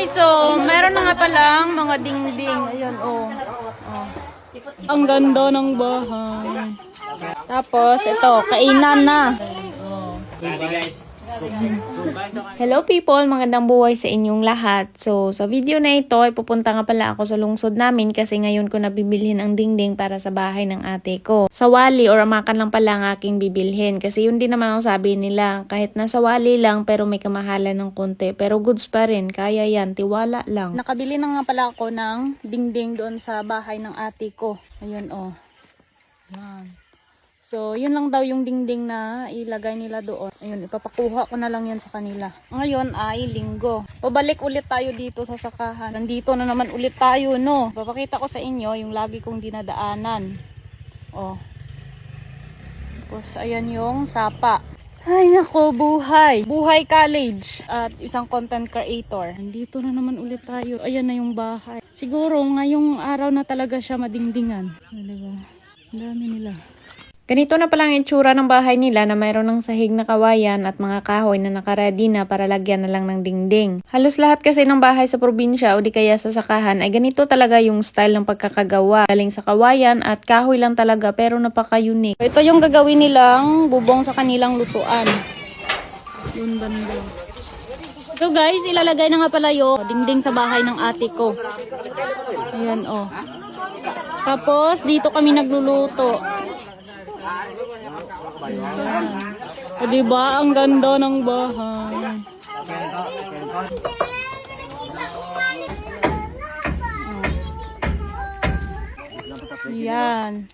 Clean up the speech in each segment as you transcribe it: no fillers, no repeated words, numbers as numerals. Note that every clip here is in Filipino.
guys, so meron na nga palang mga dingding. Ayan, oh. Ang ganda ng bahay. Tapos, ito, kainan na. Hello people, magandang buhay sa inyong lahat. So, sa video na ito ay pupunta nga pala ako sa lungsod namin kasi ngayon ko nabibilhin ang dingding para sa bahay ng ate ko. Sa Wali or Amakan lang pala ang aking bibilhin kasi yun din naman ang sabi nila. Kahit nasa Wali lang pero may kamahalan ng konti. Pero goods pa rin, kaya yan, tiwala lang. Nakabili na nga pala ako ng dingding doon sa bahay ng ate ko. Ayan oh. Yan. So, yun lang daw yung dingding na ilagay nila doon. Ayun, ipapakuha ko na lang yan sa kanila. Ngayon ay linggo. Pabalik ulit tayo dito sa sakahan. Nandito na naman ulit tayo, no? Papakita ko sa inyo yung lagi kong dinadaanan. Oh. Tapos, ayan yung sapa. Ay, nako, buhay. Buhay college. At isang content creator. Nandito na naman ulit tayo. Ayan na yung bahay. Siguro, ngayong araw na talaga siya madingdingan. Diba? Ang dami nila. Ganito na palang itsura ng bahay nila na mayroon ng sahig na kawayan at mga kahoy na nakaready na para lagyan na lang ng dingding. Halos lahat kasi ng bahay sa probinsya o di kaya sa sakahan ay ganito talaga yung style ng pagkakagawa. Galing sa kawayan at kahoy lang talaga pero napaka-unique. Ito yung gagawin nilang bubong sa kanilang lutuan. Yun banda. So guys, ilalagay na nga pala yung dingding sa bahay ng ate ko. Ayan oh. Tapos dito kami nagluluto. O diba, ang ganda ng bahay. Yan.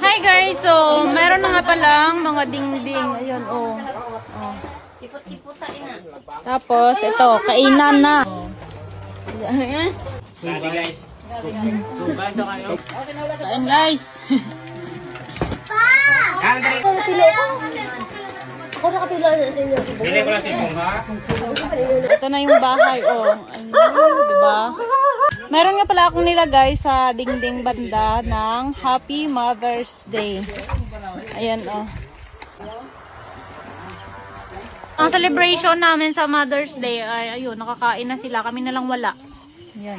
Hi guys, so meron na nga palang mga dingding. Ayan oh. Tapos ito, kainan na. Kain guys. Ako nakapilo sa inyo. Bili ko lang si Bunga. Ito na yung bahay oh. Ayun, diba? Meron nga pala akong nilagay sa dingding banda ng Happy Mother's Day. Ayan oh. Ang celebration namin sa Mother's Day ay ayun, nakakain na sila. Kami na lang wala. Yan.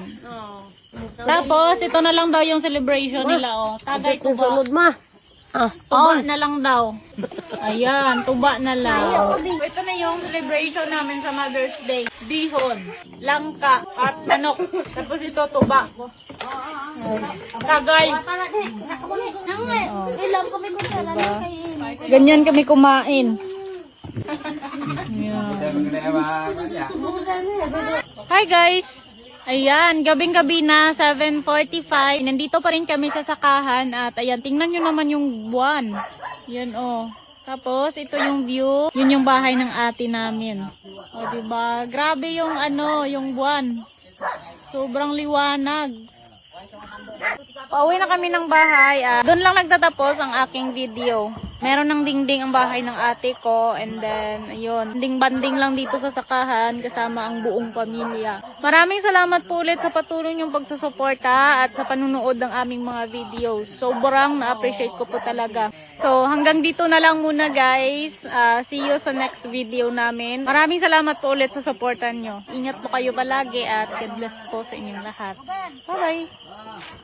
Tapos, ito na lang daw yung celebration nila, oh. Tagay tuba. Sunod ma. Tuba na lang daw. Ayan, tuba na lang. Ito na yung celebration namin sa Mother's Day. Bihon, langka, at manok. Tapos ito, tuba. Tagay. Ganyan kami kumain. Hi guys! Ayan, gabing-gabi na, 7:45. Nandito pa rin kami sa sakahan at ayan, tingnan nyo naman yung buwan. Yan oh. Tapos, ito yung view. Yun yung bahay ng ate namin. O, diba? Grabe yung ano, yung buwan. Sobrang liwanag. Pauwi na kami ng bahay. Doon lang nagtatapos ang aking video. Meron ng dingding ang bahay ng ate ko. And then, ayun. Banding lang dito sa sakahan kasama ang buong pamilya. Maraming salamat po ulit sa patuloy niyong pagsusuporta at sa panunood ng aming mga videos. Sobrang na-appreciate ko po talaga. So, hanggang dito na lang muna guys. See you sa next video namin. Maraming salamat po ulit sa supportan nyo. Ingat po kayo palagi at God bless po sa inyong lahat. Bye-bye!